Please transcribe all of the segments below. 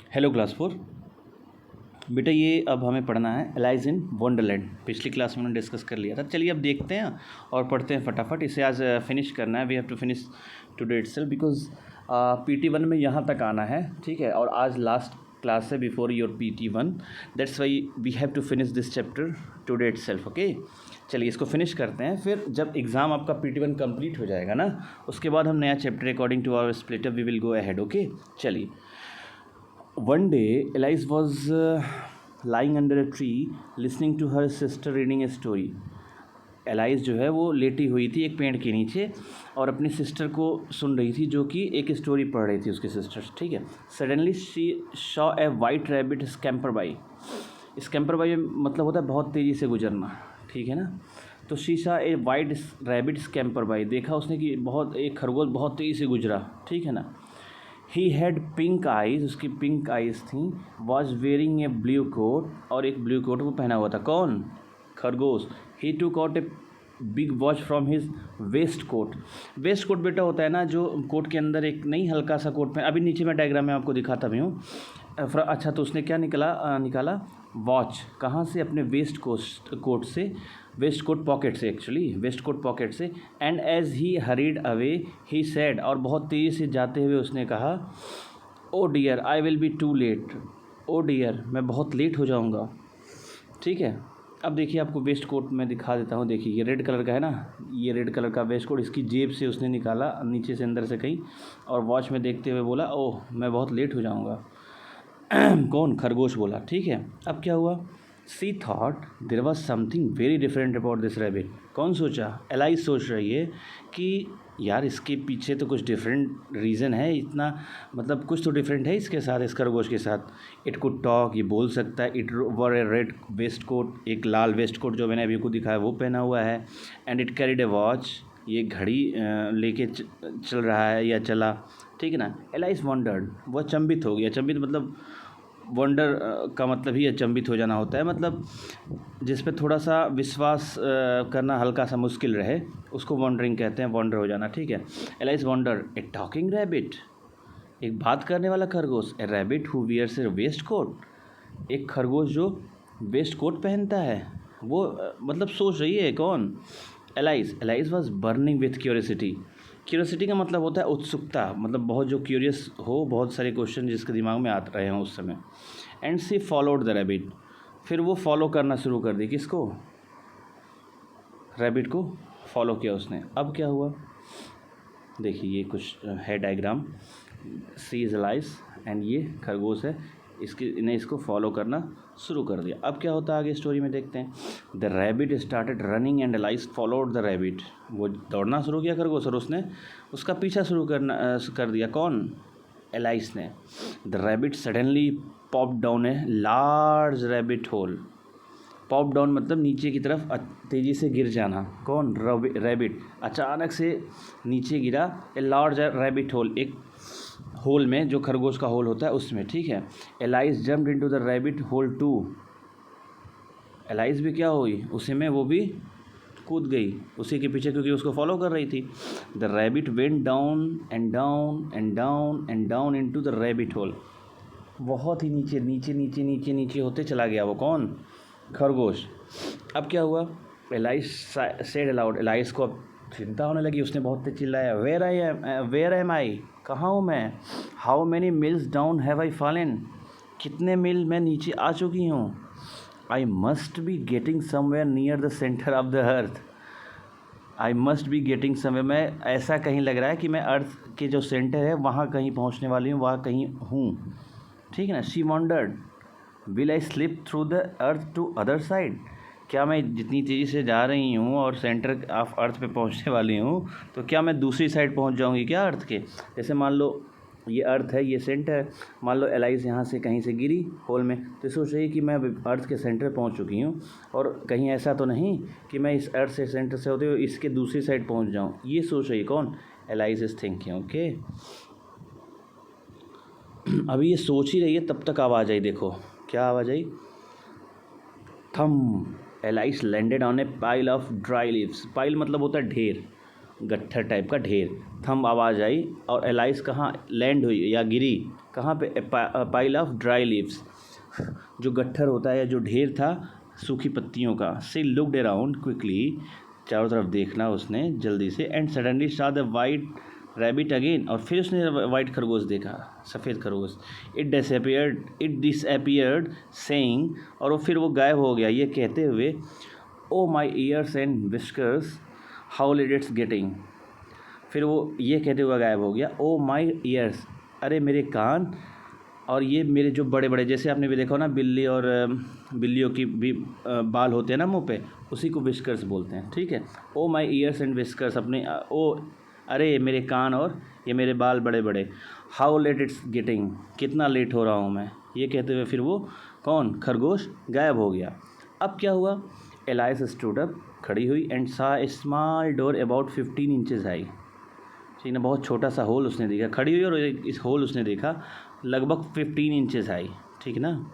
Hello class 4। बेटा ये अब हमें पढ़ना है एलाइज इन वंडरलैंड। पिछली क्लास में हमने डिस्कस कर लिया था। चलिए अब देखते हैं और पढ़ते हैं फटाफट। इसे आज फिनिश करना है। We have to finish today itself because PT1 में यहाँ तक आना है, ठीक है। और आज लास्ट क्लास है before your PT1, that's why we have to finish this chapter today itself. Okay, चलिए इसको फिनिश करते हैं। फिर जब एग्ज़ाम आपका PT1 कंप्लीट हो जाएगा ना, उसके बाद हम नया chapter according to our split up we will go ahead. Okay, चलिए। One day, Elise was lying under a tree, listening to her sister reading a story. Allies जो है वो लेटी हुई थी एक पेड़ के नीचे और अपनी सिस्टर को सुन रही थी, जो कि एक स्टोरी पढ़ रही थी उसकी सिस्टर, ठीक है। Suddenly she Shaw A white rabbit scamper by. Scamper by मतलब होता है बहुत तेज़ी से गुजरना, ठीक है ना। तो she Shaw A white rabbit scamper by, देखा उसने कि बहुत एक खरगोश बहुत तेज़ी से गुजरा, ठीक है ना। ही हैड पिंक आइज, उसकी पिंक आइज थी। Was wearing a blue coat, और एक ब्लू कोट वो पहना हुआ था। कौन? खरगोश। He took out a big watch from his waistcoat. Waistcoat बेटा होता है ना, जो कोट के अंदर एक नहीं हल्का सा कोट पहन, अभी नीचे मैं डायग्राम में आपको दिखाता भी हूँ। अच्छा, तो उसने क्या निकाला वॉच कहाँ से? अपने वेस्ट कोट से, वेस्ट कोट पॉकेट से, एक्चुअली वेस्ट कोट पॉकेट से। And as he hurried away he said, और बहुत तेज़ी से जाते हुए उसने कहा, oh dear I will be too late. Oh dear, मैं बहुत लेट हो जाऊंगा, ठीक है। अब देखिए आपको वेस्ट कोट मैं दिखा देता हूँ। देखिए ये रेड कलर का है ना, ये रेड कलर का वेस्ट कोट इसकी जेब से उसने निकाला नीचे से अंदर से कहीं, और वॉच में देखते हुए बोला, ओह मैं बहुत लेट हो जाऊँगा। कौन? खरगोश बोला, ठीक है। अब क्या हुआ? She thought there was something very different about this rabbit. कौन सोचा? एलाइज सोच रही है कि यार इसके पीछे तो कुछ डिफरेंट रीज़न है, इतना मतलब कुछ तो डिफरेंट है इसके साथ, इस खरगोश के साथ। इट कुड टॉक, ये बोल सकता है। It were a red waistcoat, एक लाल वेस्ट कोट जो मैंने अभी को दिखाया वो पहना हुआ है। And it carried A watch, ये घड़ी लेके चल रहा है या चला, ठीक है ना। एलाइज वंडर्ड, वो अचंभित हो गया। अचंभित मतलब वंडर का मतलब ही अचंभित हो जाना होता है, मतलब जिस पे थोड़ा सा विश्वास करना हल्का सा मुश्किल रहे, उसको वंडरिंग कहते हैं, वंडर हो जाना, ठीक है। Alice wonder, a talking rabbit, एक बात करने वाला खरगोश। A rabbit who wears a waistcoat, एक खरगोश जो वेस्ट कोट पहनता है, वो मतलब सोच रही है। कौन? Allies was burning with curiosity. Curiosity का मतलब होता है उत्सुकता, मतलब बहुत जो क्यूरियस हो, बहुत सारे क्वेश्चन जिसके दिमाग में आ रहे हों उस समय। And she followed the rabbit, फिर वो फॉलो करना शुरू कर दी। किसको? रैबिट को फॉलो किया उसने। अब क्या हुआ? देखिए ये कुछ है diagram. She is Alice and ये खरगोश है, इन्हें इसको फॉलो करना शुरू कर दिया। अब क्या होता है आगे स्टोरी में देखते हैं। The rabbit started running and allies followed the rabbit, वो दौड़ना शुरू किया खरगोश और उसने उसका पीछा शुरू कर दिया। कौन? एलाइज ने। The rabbit suddenly pop down a large rabbit hole. Pop down मतलब नीचे की तरफ तेज़ी से गिर जाना। कौन? रैबिट अचानक से नीचे गिरा। ए लार्ज रैबिट होल, एक होल में, जो खरगोश का होल होता है उसमें, ठीक है। Alice jumped into the rabbit hole too, Alice भी क्या हुई उसी में, वो भी कूद गई उसी के पीछे, क्योंकि उसको फॉलो कर रही थी। The rabbit went down and down and down and down into the rabbit whole, बहुत ही नीचे नीचे नीचे नीचे नीचे होते चला गया वो। कौन? खरगोश। अब क्या हुआ? एलाइज सेड अलाउड, एलाइज को अब चिंता होने लगी। उसने बहुत तेज चिल्लाया, वेयर एम आई, कहाँ हूँ मैं? How many meals down have I fallen, कितने मील मैं नीचे आ चुकी हूँ? I must be getting somewhere near the centre of the earth, I must be getting somewhere, मैं ऐसा कहीं लग रहा है कि मैं अर्थ के जो सेंटर है वहाँ कहीं पहुँचने वाली हूँ, वहाँ कहीं हूँ, ठीक है ना। She wondered, will I slip through the earth to other side, क्या मैं जितनी तेज़ी से जा रही हूँ और सेंटर ऑफ अर्थ पे पहुँचने वाली हूँ, तो क्या मैं दूसरी साइड पहुँच जाऊँगी क्या अर्थ के? जैसे मान लो ये अर्थ है, ये सेंटर है, मान लो एलाइज यहाँ से कहीं से गिरी होल में, तो सोच रही कि मैं अर्थ के सेंटर पहुँच चुकी हूँ, और कहीं ऐसा तो नहीं कि मैं इस अर्थ से सेंटर से होते हुए इसके दूसरी साइड पहुँच जाऊँ, ये सोच रही। कौन? Allies is thinking, okay. अभी ये सोच ही रही है, तब तक आवाज़ आई। देखो क्या आवाज़ आई? थम, allies landed on A pile of dry leaves. Pile मतलब होता है ढेर, गट्ठर टाइप का ढेर। थंब आवाज़ आई और एलाइस कहाँ लैंड हुई या गिरी, कहाँ पे, पाइल ऑफ ड्राई लीव्स, जो गट्ठर होता है या जो ढेर था सूखी पत्तियों का। सी लुक्ड अराउंड क्विकली, चारों तरफ देखना उसने जल्दी से, and suddenly saw the white rabbit again, और फिर उसने वाइट खरगोश देखा, सफ़ेद खरगोश। इट डिसअपियर्ड सेइंग, और वो फिर वो गायब हो गया ये कहते हुए, oh my ears and whiskers how late it's getting. फिर वो ये कहते हुए गायब हो गया, ओ माई ईयर्स, अरे मेरे कान, और ये मेरे जो बड़े बड़े, जैसे आपने भी देखा हो ना बिल्ली और बिल्लियों की भी बाल होते हैं ना मुंह पे, उसी को विस्कर्स बोलते हैं, ठीक है। ओ माई ईयर्स एंड विस्कर्स, अपने अरे मेरे कान और ये मेरे बाल बड़े बड़े। हाउ लेट इट्स गेटिंग, कितना लेट हो रहा हूँ मैं, ये कहते हुए फिर वो कौन, खरगोश गायब हो गया। अब क्या हुआ, एलाइस स्टूड अप, खड़ी हुई, and saw a small door about 15 inches high, ठीक है, बहुत छोटा सा होल उसने देखा, खड़ी हुई और इस होल उसने देखा लगभग 15 इंचेस हाई, ठीक ना।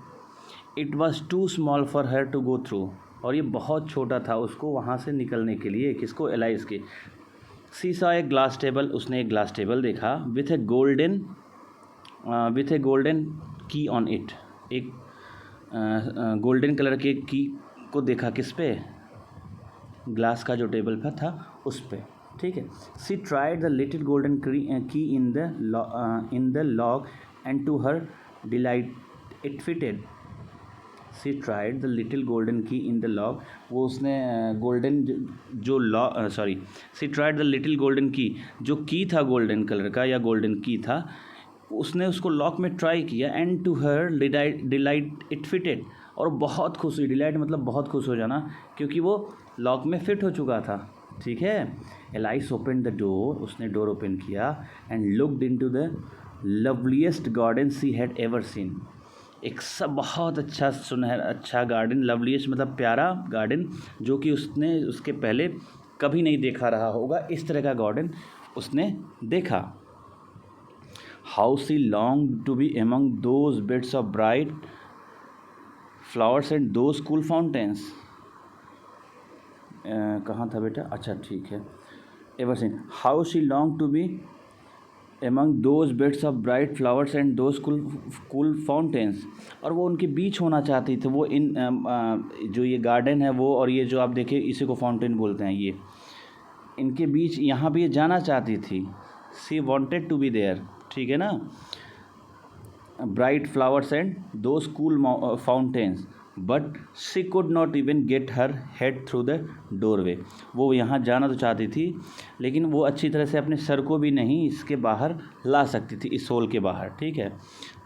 It was too small for her to go through, और ये बहुत छोटा था उसको वहाँ से निकलने के लिए, किसको, एलाइस के। सी सॉ ए ग्लास टेबल, उसने एक ग्लास टेबल देखा, विथ ए गोल्डन की ऑन इट, एक गोल्डन कलर के की को देखा, किस पे, ग्लास का जो टेबल पर था उस पे, ठीक है। She tried the little golden key in the lock, and to her delight it fitted. She tried the little golden key in the lock, वो उसने गोल्डन जो lock, sorry, she tried the little golden key, जो की था golden colour का या golden की था, उसने उसको लॉक में ट्राई किया, and to her delight it fitted, और बहुत खुश हुई, डिलाइट मतलब बहुत खुश हो जाना, क्योंकि वो लॉक में फिट हो चुका था, ठीक है। एलाइस ओपन द डोर, उसने डोर ओपन किया, and looked into the loveliest garden she had ever seen, एक सब बहुत अच्छा सुनहरा अच्छा गार्डन, लवलीएस्ट मतलब प्यारा गार्डन, जो कि उसने उसके पहले कभी नहीं देखा रहा होगा, इस तरह का गार्डन उसने देखा। How she long to be among those beds of bright flowers and those cool fountains, कहाँ था बेटा, अच्छा ठीक है, ever seen. How she long to be among those beds of bright flowers and those cool fountains, और वो उनके बीच होना चाहती थी, वो इन जो ये गार्डन है वो, और ये जो आप देखिए इसी को फाउंटेन बोलते हैं, ये इनके बीच यहाँ भी ये जाना चाहती थी। She wanted to be there, ठीक है ना। Bright flowers and those cool fountains, but she could not even get her head through the doorway, वो यहाँ जाना तो चाहती थी लेकिन वो अच्छी तरह से अपने सर को भी नहीं इसके बाहर ला सकती थी, इस होल के बाहर, ठीक है।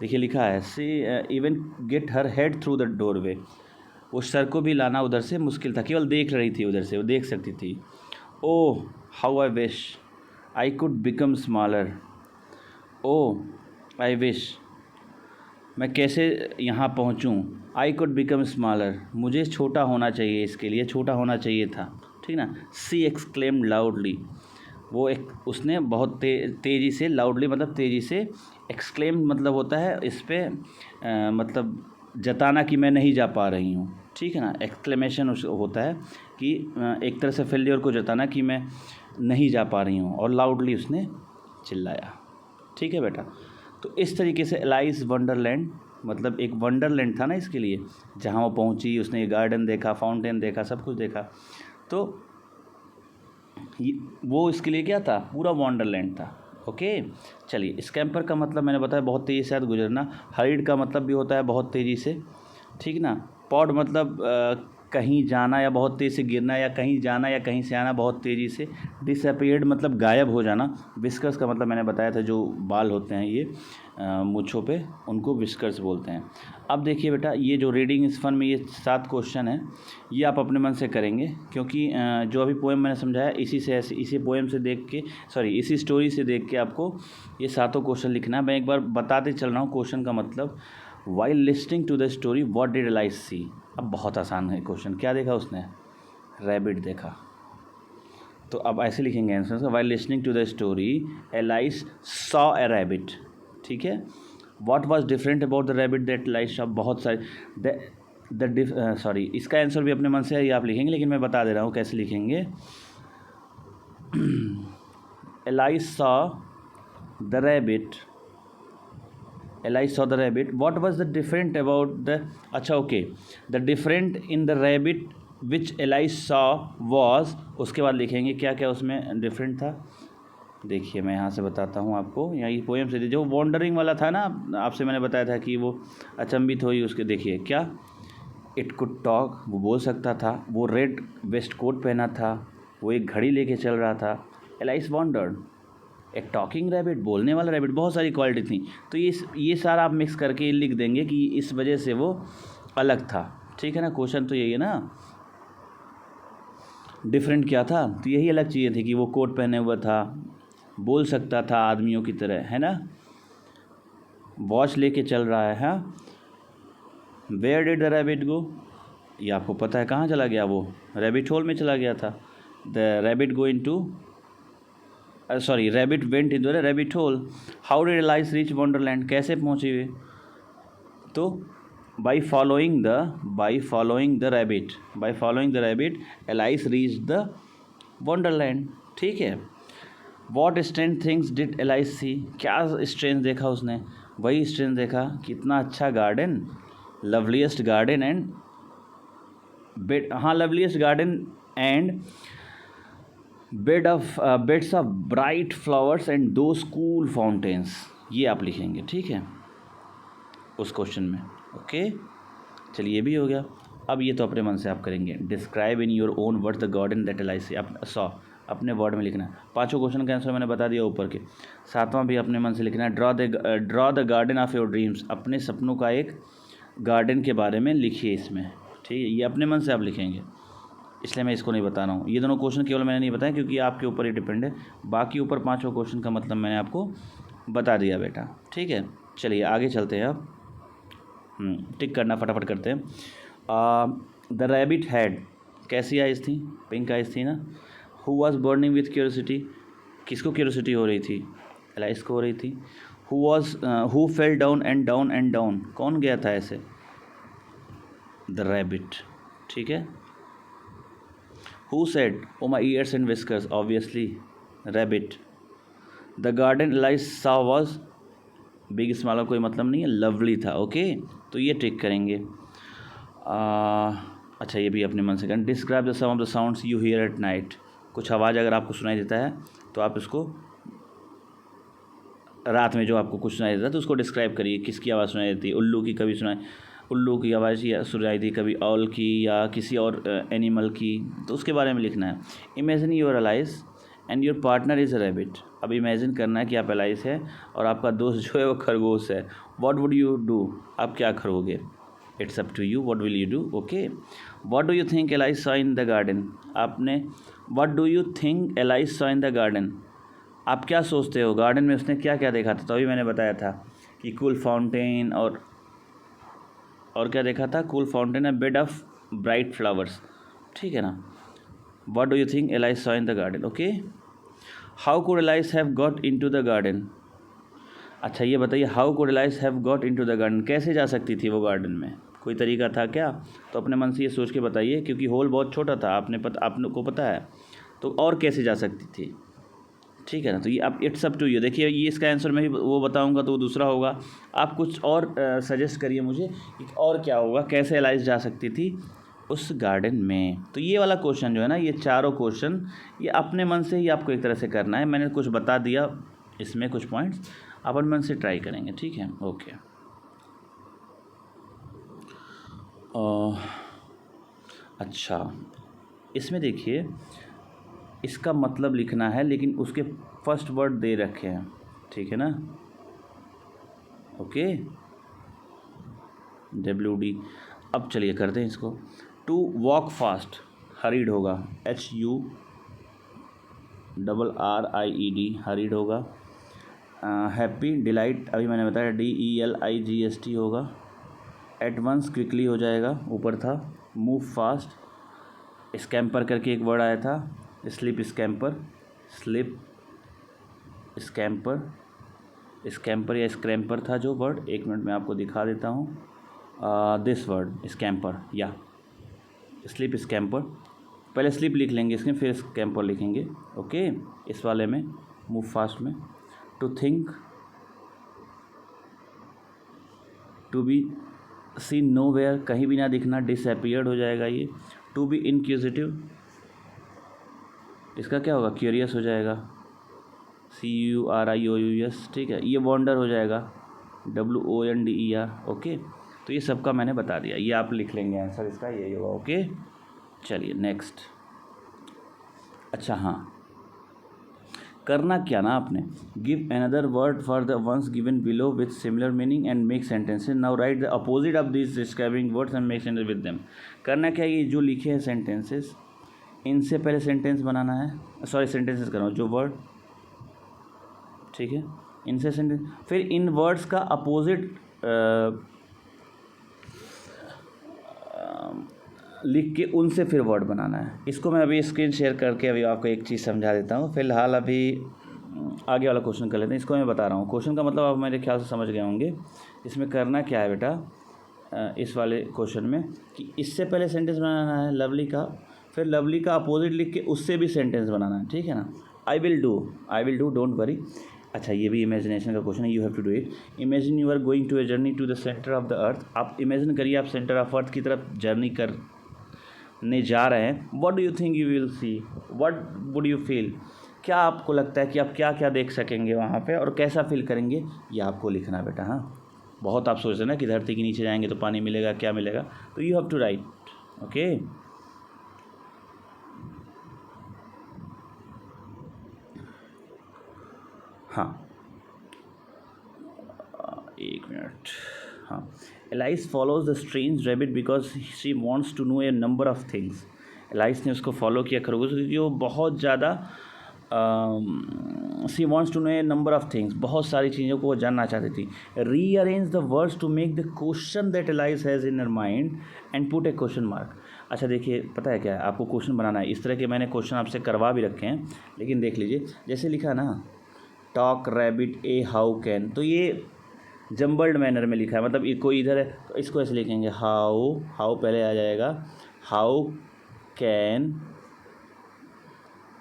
देखिए लिखा है, she even get her head through the doorway, वो सर को भी लाना उधर से मुश्किल था, केवल देख रही थी उधर से, वो देख सकती थी। Oh how I wish I could become smaller, oh I wish, मैं कैसे यहाँ पहुँचूँ, आई कुड बिकम स्मॉलर, मुझे छोटा होना चाहिए, इसके लिए छोटा होना चाहिए था, ठीक ना। सी एक्सक्लेम्ड लाउडली, वो एक उसने बहुत तेज़ी से, लाउडली मतलब तेज़ी से, एक्सक्लेम मतलब होता है इस पर मतलब जताना कि मैं नहीं जा पा रही हूँ, ठीक है ना। एक्सक्लेमेशन होता है कि एक तरह से फेलियर को जताना कि मैं नहीं जा पा रही हूँ, और लाउडली उसने चिल्लाया, ठीक है बेटा। तो इस तरीके से एलाइस वंडरलैंड मतलब एक वंडरलैंड था ना इसके लिए, जहाँ वो पहुँची, उसने ये गार्डन देखा, फाउंटेन देखा, सब कुछ देखा, तो वो इसके लिए क्या था, पूरा वंडरलैंड था। ओके चलिए, स्कैम्पर का मतलब मैंने बताया बहुत तेज़ी से गुजरना, हरीड का मतलब भी होता है बहुत तेज़ी से, ठीक ना। पॉड मतलब कहीं जाना या बहुत तेज़ी से गिरना, या कहीं जाना या कहीं से आना बहुत तेज़ी से। डिसअपीयर्ड मतलब गायब हो जाना। विस्कर्स का मतलब मैंने बताया था, जो बाल होते हैं ये मूँछों पे, उनको विस्कर्स बोलते हैं। अब देखिए बेटा, ये जो रीडिंग इज फन में ये 7 क्वेश्चन है, ये आप अपने मन से करेंगे, क्योंकि जो अभी पोएम मैंने समझाया इसी पोएम से देख के, इसी स्टोरी से देख के आपको ये 7 क्वेश्चन लिखना है। मैं एक बार बताते चल रहा हूँ क्वेश्चन का मतलब। While listening to the story what did Alice see. अब बहुत आसान है क्वेश्चन, क्या देखा उसने, रैबिट देखा, तो अब ऐसे लिखेंगे answer. While listening to the story Alice saw a rabbit, ठीक है। What was different about the rabbit that Alice saw, बहुत सारे इसका आंसर भी अपने मन से ही आप लिखेंगे, लेकिन मैं बता दे रहा हूँ कैसे लिखेंगे। Elias saw the rabbit. Elias saw the rabbit. What was the different about the? अच्छा okay. The different in the rabbit which Elias saw was. उसके बाद लिखेंगे क्या क्या उसमें डिफरेंट था. देखिए मैं यहाँ से बताता हूँ आपको. यहाँ ये पोएम से जो वॉन्डरिंग वाला था ना, आपसे मैंने बताया था कि वो अचंभित हुई उसके. देखिए क्या, इट कुड टॉक, वो बोल सकता था. वो रेड वेस्ट कोट पहना था. वो एक घड़ी लेके चल रहा था. Alias wandered. एक टॉकिंग रैबिट, बोलने वाला रैबिट. बहुत सारी क्वालिटी थी. तो ये सारा आप मिक्स करके लिख देंगे कि इस वजह से वो अलग था. ठीक है ना. क्वेश्चन तो यही है ना, डिफरेंट क्या था. तो यही अलग चीज़ें थी कि वो कोट पहने हुआ था, बोल सकता था आदमियों की तरह, है ना. वॉच लेके चल रहा है. हाँ. वेयर डिड द रैबिट गो, ये आपको पता है कहाँ चला गया. वो रैबिट होल में चला गया था. The rabbit go into rabbit went in to the rabbit hole. How did Alice reach Wonderland, कैसे पहुँचे हुए. तो by following the rabbit Alice reach the Wonderland. ठीक है. What strange things did Alice see, क्या strange देखा उसने. वही स्ट्रेंज देखा, कितना अच्छा garden, loveliest garden and bed. हाँ, loveliest garden and beds of bright flowers and those cool fountains. ये आप लिखेंगे. ठीक है, उस क्वेश्चन में. ओके, चलिए ये भी हो गया. अब ये तो अपने मन से आप करेंगे. Describe in your own words the garden that Alice see. आप अपने वर्ड में लिखना है. पांचों क्वेश्चन का आंसर मैंने बता दिया ऊपर के. सातवां भी अपने मन से लिखना है. Draw the garden of your dreams. अपने सपनों का एक गार्डन के बारे में लिखिए इसमें. ठीक है, ये अपने मन से आप लिखेंगे, इसलिए मैं इसको नहीं बता रहा हूँ. ये दोनों क्वेश्चन केवल मैंने नहीं बताया क्योंकि आपके ऊपर ही डिपेंड है. बाकी ऊपर पांचों क्वेश्चन का मतलब मैंने आपको बता दिया बेटा. ठीक है, चलिए आगे चलते हैं. अब टिक करना, फटाफट करते हैं. द रैबिट हैड, कैसी आइज थी, पिंक आइज थी ना. Who was burning with curiosity, किसको क्यूरियोसिटी हो रही थी, एलाइस को हो रही थी. Who fell down and down and down, कौन गया था ऐसे, द रैबिट. ठीक है. Who said oh my ears and whiskers, obviously rabbit. The garden Alice saw was, big small का कोई मतलब नहीं है, लवली था. ओके, तो ये टिक करेंगे. अच्छा, ये भी अपने मन से करें. Describe the some of the sounds you hear at night. कुछ आवाज़ अगर आपको सुनाई देता है तो आप इसको, रात में जो आपको कुछ सुनाई देता है तो उसको डिस्क्राइब करिए. किसकी आवाज़ सुनाई देती है. उल्लू की कभी उल्लू की आवाज़ या सुनाई दी, कभी ऑल की या किसी और एनिमल की, तो उसके बारे में लिखना है. Imagine your alias and your partner is a rabbit. अब इमेजिन करना है कि आप एलाइस है और आपका दोस्त जो है वो खरगोश है. व्हाट वुड यू डू, आप क्या करोगे. It's up to you, what will you do. Okay. What do you think Alice saw in the garden, आपने what do you think Alice saw in the garden, आप क्या सोचते हो garden में उसने क्या क्या देखा था. तो अभी मैंने बताया था कि कूल फाउंटेन और क्या देखा था, cool fountain and bed of bright flowers. ठीक है ना. What do you think Alice saw in the garden. Okay. How could Alice have got in to the garden. अच्छा, ये बताइए, how could Alice have got in to the garden, कैसे जा सकती थी वो गार्डन में, कोई तरीका था क्या. तो अपने मन से ये सोच के बताइए, क्योंकि होल बहुत छोटा था, आपने को पता है, तो और कैसे जा सकती थी. ठीक है ना. तो ये आप इट्स अप टू यू. देखिए ये इसका आंसर मैं ही वो बताऊंगा तो वो दूसरा होगा. आप कुछ और सजेस्ट करिए मुझे, और क्या होगा, कैसे एलाइस जा सकती थी उस गार्डन में. तो ये वाला क्वेश्चन जो है ना, ये चारों क्वेश्चन ये अपने मन से ही आपको एक तरह से करना है. मैंने कुछ बता दिया इसमें, कुछ पॉइंट्स अपन मन से ट्राई करेंगे. ठीक है. ओके. अच्छा, इसमें देखिए इसका मतलब लिखना है, लेकिन उसके फर्स्ट वर्ड दे रखे हैं. ठीक है ना. ओके. WD. अब चलिए करते हैं इसको. टू वॉक फास्ट, हरीड होगा, HURRIED, हरीड होगा. हैप्पी, डिलाइट, अभी मैंने बताया DELIGST होगा. एट वंस, क्विकली हो जाएगा, ऊपर था. मूव फास्ट, स्कैम्पर करके एक वर्ड आया था, स्लिप स्कैम्पर, स्कैम्पर या स्क्रैम्पर था जो वर्ड. एक मिनट में आपको दिखा देता हूँ. दिस वर्ड स्कैम्पर या स्लिप स्कैम्पर. पहले स्लिप लिख लेंगे इसमें, फिर स्कैम्पर लिखेंगे. ओके. इस वाले में मूव फास्ट में। To think, to be seen nowhere, कहीं भी ना दिखना, डिसअपियर्ड हो जाएगा ये। टू बी इनक्यूजिटिव, इसका क्या होगा, क्यूरियस हो जाएगा, CURIOUS, ठीक है। ये वॉन्डर हो जाएगा, WONDER, ओके। तो ये सबका मैंने बता दिया, ये आप लिख लेंगे आंसर इसका यही होगा, ओके। चलिए नेक्स्ट। अच्छा हाँ, करना क्या ना आपने, give another word for the ones given below with similar meaning and make sentences. Now right the opposite of this describing words and make sentence with them. करना क्या, ये जो लिखे हैं सेंटेंसेस, इनसे पहले सेंटेंस बनाना है, सॉरी सेंटेंसेस कर रहा हूँ, जो वर्ड, ठीक है, इनसे सेंटेंस, फिर इन वर्ड्स का अपोजिट लिख के उनसे फिर वर्ड बनाना है। इसको मैं अभी स्क्रीन शेयर करके अभी आपको एक चीज़ समझा देता हूँ। फिलहाल अभी आगे वाला क्वेश्चन कर लेते हैं। इसको मैं बता रहा हूँ, क्वेश्चन का मतलब आप मेरे ख्याल से समझ गए होंगे। इसमें करना क्या है बेटा, इस वाले क्वेश्चन में कि इससे पहले सेंटेंस बनाना है लवली का, फिर लवली का अपोजिट लिख के उससे भी सेंटेंस बनाना है, ठीक है ना। I will do, don't worry. अच्छा, ये भी इमेजिनेशन का क्वेश्चन है, you have to do it. Imagine you are going to a journey to the centre of the earth. आप इमेजिन करिए आप सेंटर ऑफ अर्थ की तरफ जर्नी करने जा रहे हैं। What do you think you will see, what would you feel, क्या आपको लगता है कि आप क्या क्या देख सकेंगे वहाँ पे और कैसा फील करेंगे, ये आपको लिखना बेटा। हाँ, बहुत आप सोच रहे हैं ना कि धरती के नीचे जाएंगे तो पानी मिलेगा, क्या मिलेगा, तो you have to write, okay. हाँ, एक मिनट। हाँ, Alice follows the strange rabbit because she wants to know a number of things. Alice ने उसको फॉलो किया खरगोश क्योंकि वो बहुत ज़्यादा she wants to know a number of things, बहुत सारी चीज़ों को वो जानना चाहती थी। Rearrange the words to make the question that Alice has in her mind and put a question mark. अच्छा देखिए, पता है क्या है, आपको क्वेश्चन बनाना है। इस तरह के मैंने क्वेश्चन आपसे करवा भी रखे हैं, लेकिन देख लीजिए, जैसे लिखा ना, talk rabbit A how can, तो ये जम्बल्ड मैनर में लिखा है, मतलब ये कोई इधर है तो इसको ऐसे लिखेंगे, हाउ पहले आ जाएगा, how can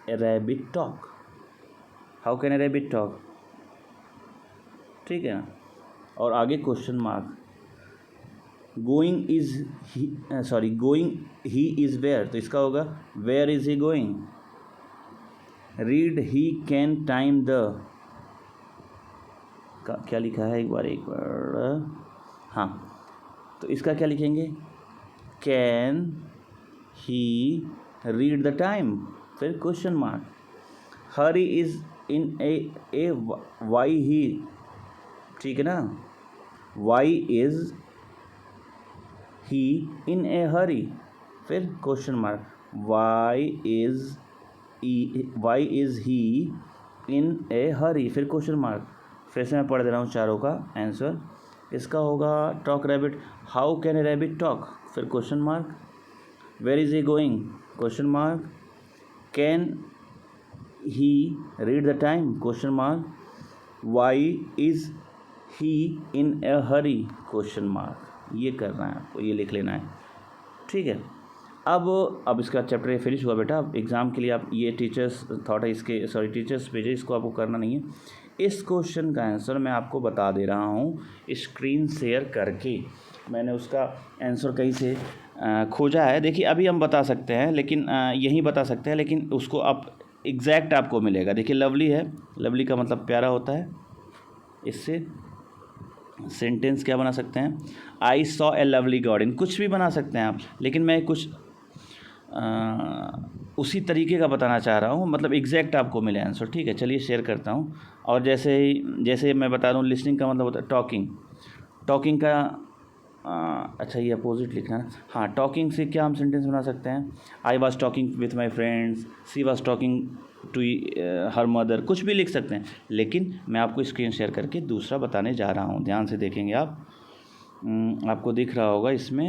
a rabbit talk, how can a rabbit talk, ठीक है ना। और आगे question mark, going he is where, तो इसका होगा where is he going. Read he can time the, क्या लिखा है, एक बार, हाँ, तो इसका क्या लिखेंगे, can he read the time, फिर question mark. Hurry is in a why he, ठीक है ना, Y is he in a हरी, फिर question mark. Why is he in a हरी, फिर क्वेश्चन मार्क। फिर से मैं पढ़ दे रहा हूँ चारों का आंसर। इसका होगा talk rabbit, how can a rabbit talk, फिर question mark. Where is he going, question mark. Can he read the time, question mark. Why is he in a hurry, question mark. ये करना है आपको, ये लिख लेना है, ठीक है। अब इसका चैप्टर फिनिश हुआ बेटा। अब एग्ज़ाम के लिए आप ये टीचर्स थॉट है इसके, सॉरी टीचर्स पेज है, इसको आपको करना नहीं है। इस क्वेश्चन का आंसर मैं आपको बता दे रहा हूँ स्क्रीन शेयर करके। मैंने उसका आंसर कहीं से खोजा है, देखिए अभी हम बता सकते हैं, लेकिन यहीं बता सकते हैं, लेकिन उसको आप एग्जैक्ट आपको मिलेगा। देखिए लवली है, लवली का मतलब प्यारा होता है। इससे सेंटेंस क्या बना सकते हैं, I saw a lovely garden, कुछ भी बना सकते हैं आप, लेकिन मैं कुछ उसी तरीके का बताना चाह रहा हूँ, मतलब एग्जैक्ट आपको मिले आंसर, ठीक है। चलिए शेयर करता हूँ। और जैसे मैं बता दूँ, लिसनिंग का मतलब होता है टॉकिंग का अच्छा ये अपोजिट लिखना है। हाँ, टॉकिंग से क्या हम सेंटेंस बना सकते हैं, I was talking with my friends, she was talking to her mother, कुछ भी लिख सकते हैं, लेकिन मैं आपको स्क्रीन शेयर करके दूसरा बताने जा रहा हूँ। ध्यान से देखेंगे आप, आपको दिख रहा होगा इसमें,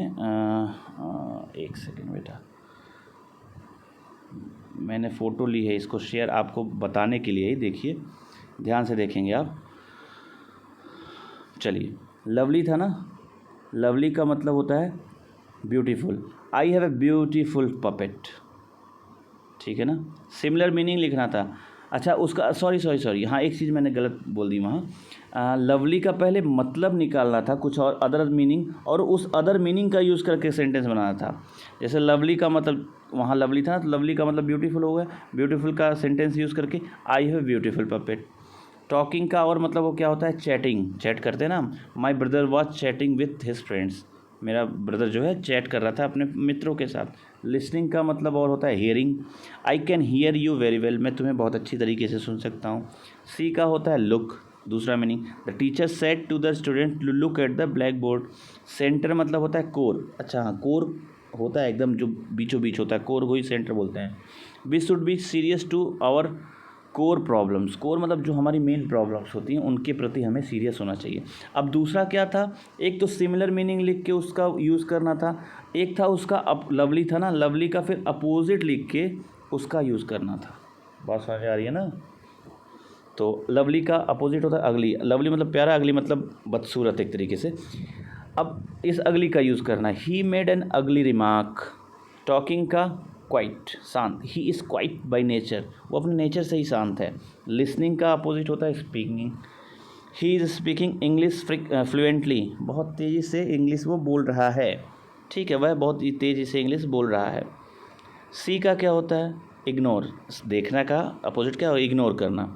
एक सेकेंड बेटा, मैंने फ़ोटो ली है, इसको शेयर आपको बताने के लिए ही, देखिए ध्यान से देखेंगे आप। चलिए, लवली था ना, लवली का मतलब होता है beautiful. I have a beautiful puppet, ठीक है ना, सिमिलर मीनिंग लिखना था। अच्छा उसका सॉरी हाँ, एक चीज़ मैंने गलत बोल दी वहाँ। लवली का पहले मतलब निकालना था कुछ और अदर मीनिंग, और उस अदर मीनिंग का यूज़ करके सेंटेंस बनाना था। जैसे लवली का मतलब वहाँ लवली था, तो लवली का मतलब ब्यूटीफुल हो गया, ब्यूटीफुल का सेंटेंस यूज़ करके I have beautiful puppet. Talking का और मतलब वो क्या होता है, चैटिंग, चैट करते हैं ना। My brother was chatting with his friends, मेरा ब्रदर जो है चैट कर रहा था अपने मित्रों के साथ। लिसनिंग का मतलब और होता है hearing, I can hear you very well, मैं तुम्हें बहुत अच्छी तरीके से सुन सकता हूँ। सी का होता है लुक, दूसरा meaning, the teacher said to the student to look at the blackboard. Centre मतलब होता है कोर, अच्छा हाँ, कोर होता है एकदम जो बीचों बीच होता है, कोर को ही सेंटर बोलते हैं। We should be serious to our core problems, core मतलब जो हमारी मेन प्रॉब्लम्स होती हैं उनके प्रति हमें सीरियस होना चाहिए। अब दूसरा क्या था, एक तो सिमिलर मीनिंग लिख के उसका यूज़ करना था, एक था उसका लवली था ना, लवली का फिर अपोजिट लिख के उसका यूज़ करना था। बात समझ आ रही है ना। तो लवली का अपोजिट होता है अगली, लवली मतलब प्यारा, अगली मतलब बदसूरत एक तरीके से। अब इस अगली का यूज़ करना है, ही मेड एन अगली रिमार्क। टॉकिंग का क्वाइट, शांत, he is quite by nature, वो अपने नेचर से ही शांत है। लिसनिंग का अपोजिट होता है speaking, he is speaking English fluently, बहुत तेज़ी से इंग्लिश वो बोल रहा है, ठीक है, वह बहुत ही तेज़ी से इंग्लिश बोल रहा है। सी का क्या होता है, इग्नोर, देखना का अपोजिट क्या हो, इग्नोर करना।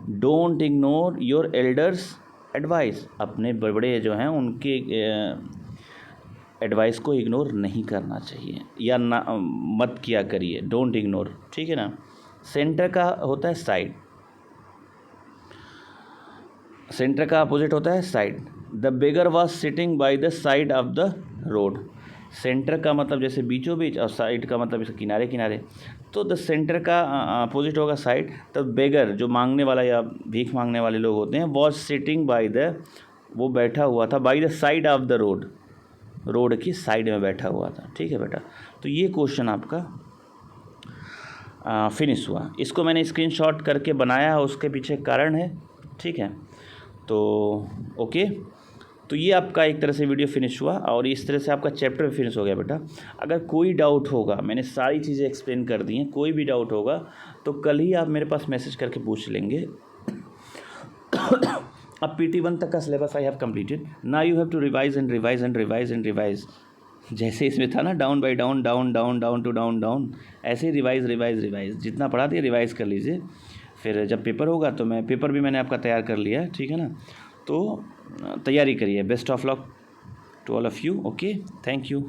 Don't ignore your elders advice, अपने बड़े जो हैं उनके एडवाइस को इग्नोर नहीं करना चाहिए, या ना मत किया करिए, डोंट इग्नोर, ठीक है ना। सेंटर का होता है साइड, सेंटर का अपोजिट होता है side. The beggar was sitting by the side of the road, centre का मतलब जैसे बीचों बीच, और साइड का मतलब जैसे किनारे किनारे। तो द सेंटर का अपोजिट होगा साइड। तो बेगर जो मांगने वाला या भीख मांगने वाले लोग होते हैं, वॉज सिटिंग बाय द, वो बैठा हुआ था, by the side of the road, road की साइड में बैठा हुआ था, ठीक है बेटा। तो ये क्वेश्चन आपका फिनिश हुआ। इसको मैंने स्क्रीनशॉट करके बनाया है, उसके पीछे कारण है, ठीक है। तो ओके, तो ये आपका एक तरह से वीडियो फिनिश हुआ, और इस तरह से आपका चैप्टर फिनिश हो गया बेटा। अगर कोई डाउट होगा, मैंने सारी चीज़ें एक्सप्लेन कर दी हैं, कोई भी डाउट होगा तो कल ही आप मेरे पास मैसेज करके पूछ लेंगे। अब PT1 तक का syllabus I have completed, now you have to revise and revise and revise and revise. जैसे इसमें था ना down by down, down down down to down down, ऐसे ही रिवाइज रिवाइज रिवाइज, जितना पढ़ा दिया रिवाइज कर लीजिए। फिर जब पेपर होगा तो मैं, पेपर भी मैंने आपका तैयार कर लिया है, ठीक है ना। तो तैयारी करिए। Best of luck to all of you. Okay, thank you.